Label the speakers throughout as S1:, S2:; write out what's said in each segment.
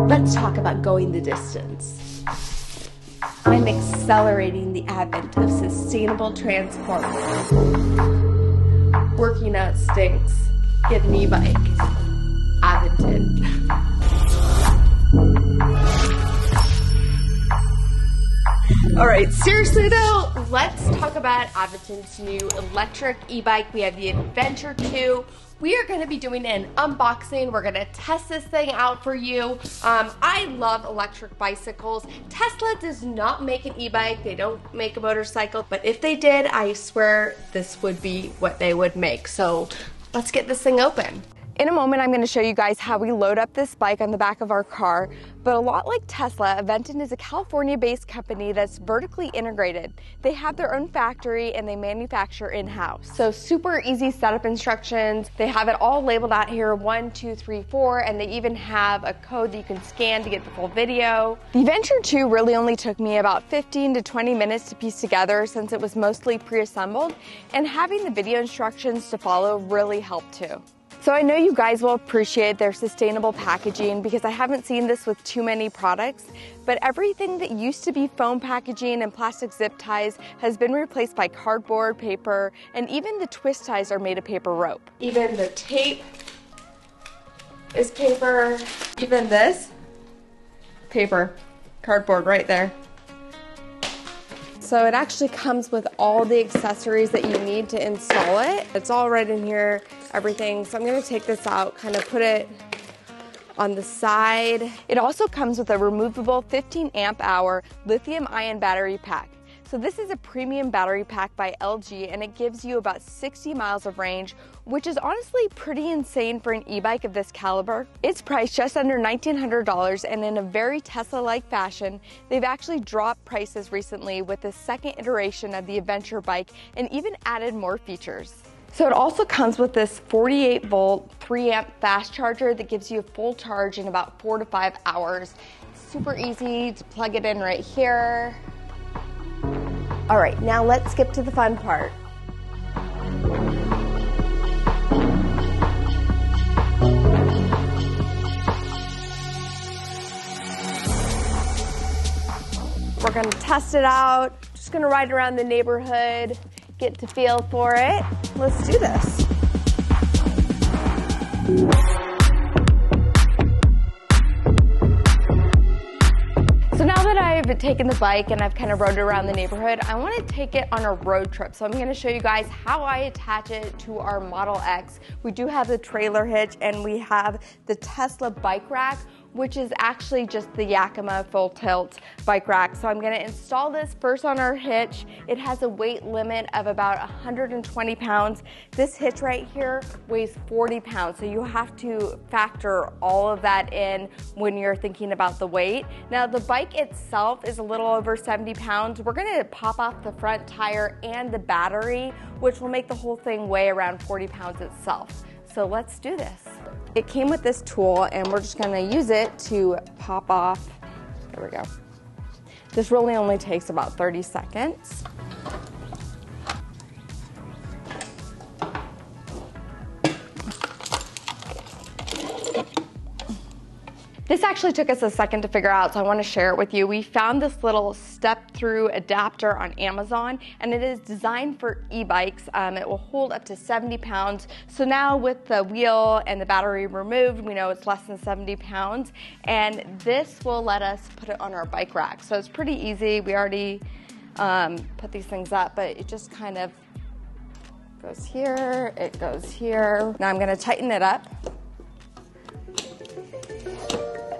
S1: Let's talk about going the distance. I'm accelerating the advent of sustainable transport. Working out stinks. Get an e-bike. Aventon. All right, seriously though, let's talk about Aventon's new electric e-bike. We have the Aventure.2. We are going to be doing an unboxing. We're going to test this thing out for you. I love electric bicycles. Tesla does not make an e-bike. They don't make a motorcycle. But if they did, I swear this would be what they would make. So let's get this thing open. In a moment, I'm going to show you guys how we load up this bike on the back of our car. But a lot like Tesla, Aventon is a California-based company that's vertically integrated. They have their own factory and they manufacture in-house. So super easy setup instructions. They have it all labeled out here, 1, 2, 3, 4, and they even have a code that you can scan to get the full video. The Aventure.2 really only took me about 15 to 20 minutes to piece together since it was mostly pre-assembled, and having the video instructions to follow really helped too. So I know you guys will appreciate their sustainable packaging because I haven't seen this with too many products, but everything that used to be foam packaging and plastic zip ties has been replaced by cardboard, paper, and even the twist ties are made of paper rope. Even the tape is paper. Even this, paper, cardboard right there. So it actually comes with all the accessories that you need to install it. It's all right in here, everything. So I'm gonna take this out, kind of put it on the side. It also comes with a removable 15 amp hour lithium ion battery pack. So this is a premium battery pack by LG and it gives you about 60 miles of range, which is honestly pretty insane for an e-bike of this caliber. It's priced just under $1,900 and in a very Tesla-like fashion, they've actually dropped prices recently with the second iteration of the Adventure bike and even added more features. So it also comes with this 48 volt, 3 amp fast charger that gives you a full charge in about 4 to 5 hours. Super easy to plug it in right here. All right, now let's skip to the fun part. We're gonna test it out. Just gonna ride around the neighborhood, get to feel for it. Let's do this. So now that I've taken the bike and I've kind of rode it around the neighborhood, I want to take it on a road trip. So I'm going to show you guys how I attach it to our Model X. We do have the trailer hitch and we have the Tesla bike rack, which is actually just the Yakima full tilt bike rack. So I'm gonna install this first on our hitch. It has a weight limit of about 120 pounds. This hitch right here weighs 40 pounds. So you have to factor all of that in when you're thinking about the weight. Now the bike itself is a little over 70 pounds. We're gonna pop off the front tire and the battery, which will make the whole thing weigh around 40 pounds itself. So let's do this. It came with this tool and we're just gonna use it to pop off. There we go. This really only takes about 30 seconds. This actually took us a second to figure out, so I want to share it with you. We found this little step-through adapter on Amazon, and it is designed for e-bikes. It will hold up to 70 pounds. So now with the wheel and the battery removed, we know it's less than 70 pounds, and this will let us put it on our bike rack. So it's pretty easy. We already put these things up, but it just kind of goes here, it goes here. Now I'm going to tighten it up.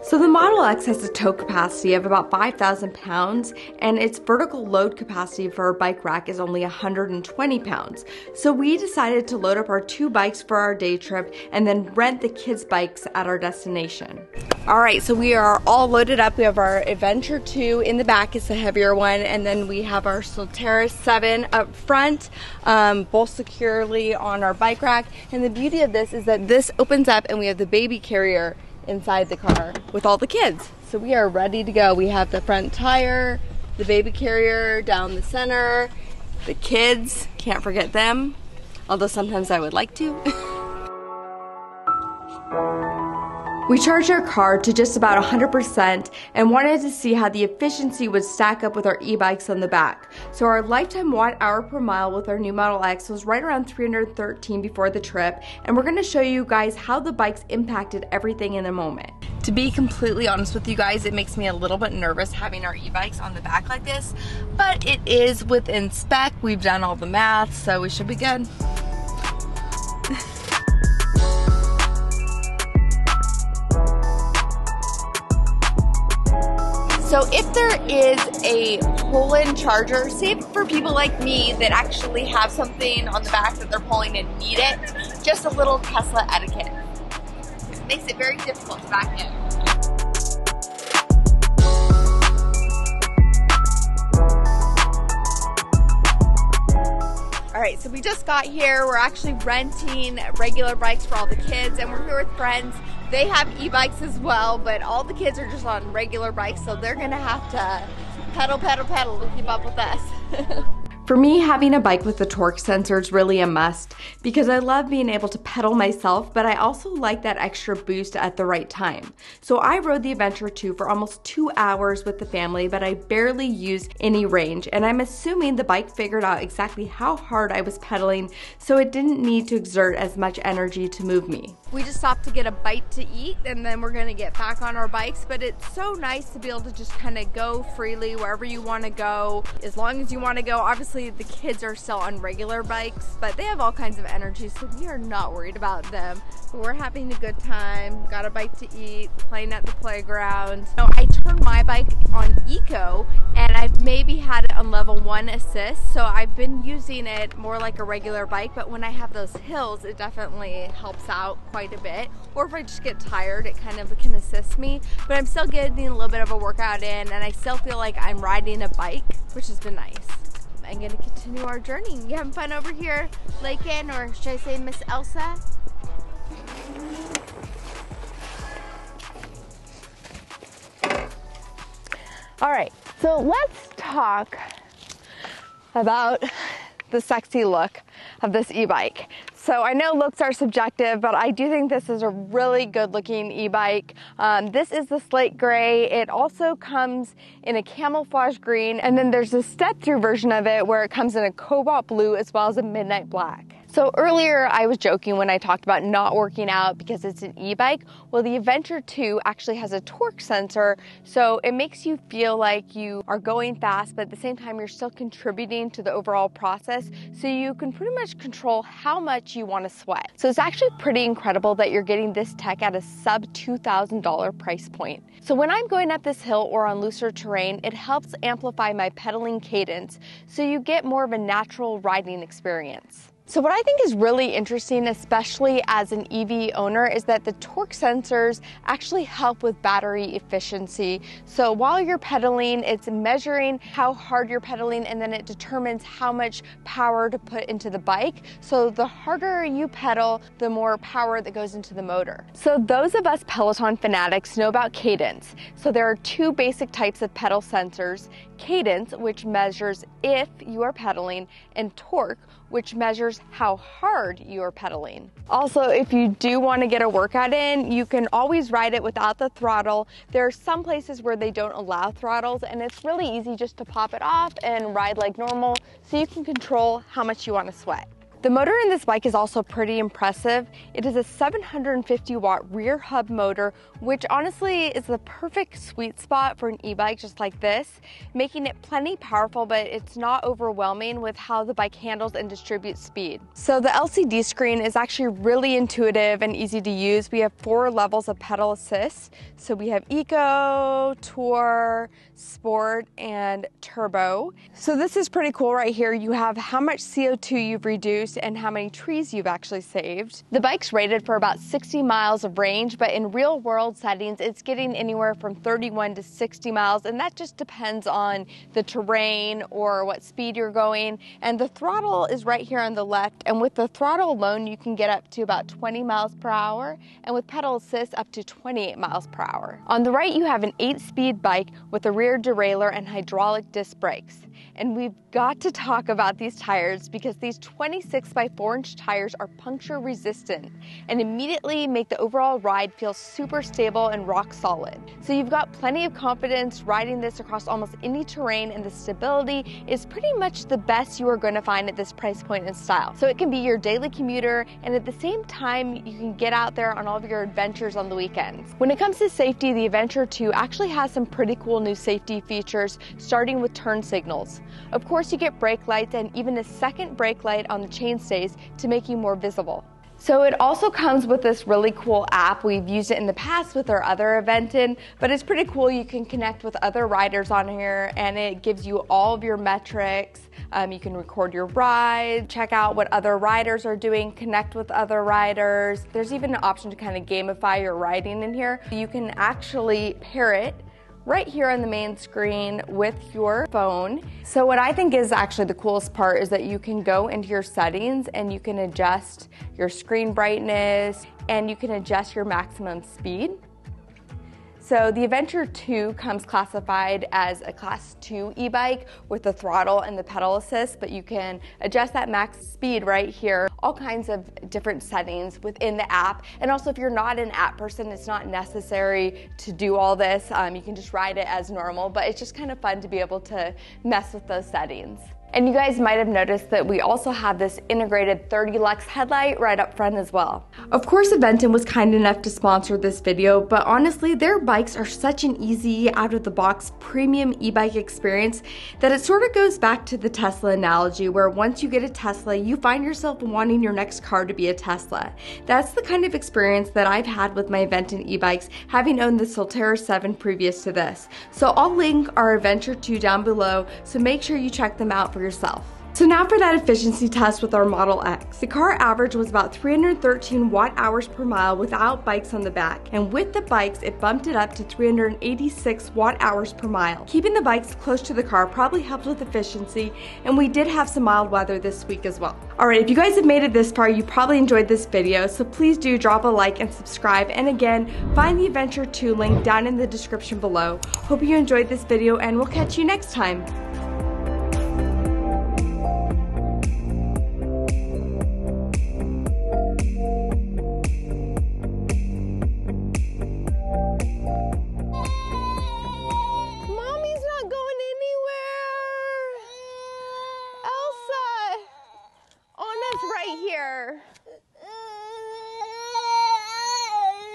S1: So the Model X has a tow capacity of about 5,000 pounds and its vertical load capacity for our bike rack is only 120 pounds. So we decided to load up our 2 bikes for our day trip and then rent the kids' bikes at our destination. All right, so we are all loaded up. We have our Aventure.2 in the back, it's the heavier one, and then we have our Solterra 7 up front, both securely on our bike rack. And the beauty of this is that this opens up and we have the baby carrier inside the car with all the kids. So we are ready to go. We have the front tire, the baby carrier down the center, the kids, can't forget them, although sometimes I would like to. We charged our car to just about 100% and wanted to see how the efficiency would stack up with our e-bikes on the back. So our lifetime watt-hour per mile with our new Model X was right around 313 before the trip, and we're going to show you guys how the bikes impacted everything in a moment. To be completely honest with you guys, it makes me a little bit nervous having our e-bikes on the back like this, but it is within spec. We've done all the math, so we should be good. So if there is a pull-in charger, say for people like me that actually have something on the back that they're pulling and need it, just a little Tesla etiquette. It makes it very difficult to back in. All right, so we just got here. We're actually renting regular bikes for all the kids, and we're here with friends. They have e-bikes as well, but all the kids are just on regular bikes, so they're gonna have to pedal to keep up with us. For me, having a bike with the torque sensor is really a must because I love being able to pedal myself, but I also like that extra boost at the right time. So I rode the Aventure.2 for almost 2 hours with the family, but I barely used any range, and I'm assuming the bike figured out exactly how hard I was pedaling, so it didn't need to exert as much energy to move me. We just stopped to get a bite to eat, and then we're gonna get back on our bikes, but it's so nice to be able to just kind of go freely wherever you wanna go, as long as you wanna go. Obviously, the kids are still on regular bikes, but they have all kinds of energy, so we are not worried about them. But we're having a good time, got a bite to eat, playing at the playground. So I turned my bike on eco, and I've maybe had it on level 1 assist, so I've been using it more like a regular bike, but when I have those hills, it definitely helps out quite a bit. Or if I just get tired, it kind of can assist me, but I'm still getting a little bit of a workout in, and I still feel like I'm riding a bike, which has been nice. I'm gonna continue our journey. You having fun over here, Lakin, or should I say Miss Elsa? All right, so let's talk about the sexy look of this e-bike. So I know looks are subjective, but I do think this is a really good looking e-bike. This is the slate gray. It also comes in a camouflage green, and then there's a step through version of it where it comes in a cobalt blue as well as a midnight black. So earlier I was joking when I talked about not working out because it's an e-bike. Well, the Aventure.2 actually has a torque sensor, so it makes you feel like you are going fast, but at the same time you're still contributing to the overall process, so you can pretty much control how much you want to sweat. So it's actually pretty incredible that you're getting this tech at a sub $2,000 price point. So when I'm going up this hill or on looser terrain, it helps amplify my pedaling cadence, so you get more of a natural riding experience. So what I think is really interesting, especially as an EV owner, is that the torque sensors actually help with battery efficiency. So while you're pedaling, it's measuring how hard you're pedaling, and then it determines how much power to put into the bike. So the harder you pedal, the more power that goes into the motor. So those of us Peloton fanatics know about cadence. So there are 2 basic types of pedal sensors: cadence, which measures if you are pedaling, and torque, which measures how hard you are pedaling. Also, if you do want to get a workout in, you can always ride it without the throttle. There are some places where they don't allow throttles, and it's really easy just to pop it off and ride like normal, so you can control how much you want to sweat. The motor in this bike is also pretty impressive. It is a 750 watt rear hub motor, which honestly is the perfect sweet spot for an e-bike just like this, making it plenty powerful, but it's not overwhelming with how the bike handles and distributes speed. So the LCD screen is actually really intuitive and easy to use. We have 4 levels of pedal assist. So we have Eco, Tour, Sport, and Turbo. So this is pretty cool right here. You have how much CO2 you've reduced and how many trees you've actually saved. The bike's rated for about 60 miles of range, but in real world settings, it's getting anywhere from 31 to 60 miles, and that just depends on the terrain or what speed you're going. And the throttle is right here on the left, and with the throttle alone, you can get up to about 20 miles per hour, and with pedal assist, up to 28 miles per hour. On the right, you have an 8-speed bike with a rear derailleur and hydraulic disc brakes. And we've got to talk about these tires because these 26 6x4" tires are puncture resistant and immediately make the overall ride feel super stable and rock solid. So you've got plenty of confidence riding this across almost any terrain, and the stability is pretty much the best you are going to find at this price point and style. So it can be your daily commuter, and at the same time you can get out there on all of your adventures on the weekends. When it comes to safety, the Aventure.2 actually has some pretty cool new safety features, starting with turn signals. Of course, you get brake lights and even a second brake light on the chainstays to make you more visible. So it also comes with this really cool app. We've used it in the past with our other Aventon, but it's pretty cool. You can connect with other riders on here, and it gives you all of your metrics. You can record your ride, check out what other riders are doing, connect with other riders. There's even an option to kind of gamify your riding in here. You can actually pair it right here on the main screen with your phone. So what I think is actually the coolest part is that you can go into your settings and you can adjust your screen brightness and you can adjust your maximum speed. So the Aventure.2 comes classified as a Class 2 e-bike with the throttle and the pedal assist, but you can adjust that max speed right here, all kinds of different settings within the app. And also, if you're not an app person, it's not necessary to do all this. You can just ride it as normal, but it's just kind of fun to be able to mess with those settings. And you guys might have noticed that we also have this integrated 30 lux headlight right up front as well. Of course, Aventon was kind enough to sponsor this video, but honestly, their bikes are such an easy, out-of-the-box premium e-bike experience that it sort of goes back to the Tesla analogy, where once you get a Tesla, you find yourself wanting your next car to be a Tesla. That's the kind of experience that I've had with my Aventon e-bikes, having owned the Solterra 7 previous to this. So I'll link our Aventure.2 down below, so make sure you check them out for yourself. So now for that efficiency test with our Model X. The car average was about 313 watt-hours per mile without bikes on the back, and with the bikes it bumped it up to 386 watt-hours per mile. Keeping the bikes close to the car probably helped with efficiency, and we did have some mild weather this week as well. Alright, if you guys have made it this far, you probably enjoyed this video, so please do drop a like and subscribe, and again, find the Aventure.2 link down in the description below. Hope you enjoyed this video, and we'll catch you next time. Right here.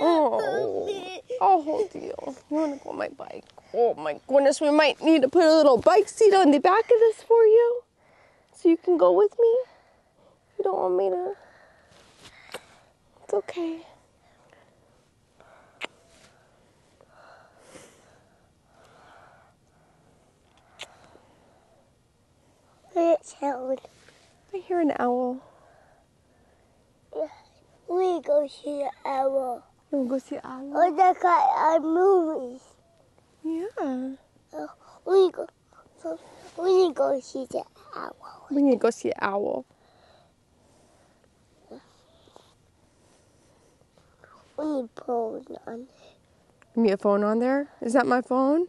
S1: Oh, I'll hold you. You want to go on my bike? Oh my goodness, we might need to put a little bike seat on the back of this for you, so you can go with me. You don't want me to? It's okay.
S2: It's owl.
S1: I hear an owl.
S2: We go see the owl.
S1: You want to go see an owl?
S2: Oh, that's like our movies.
S1: Yeah.
S2: We need to go see the owl.
S1: We need to go see an owl.
S2: We need phone on.
S1: You need a phone on there? Is that my phone?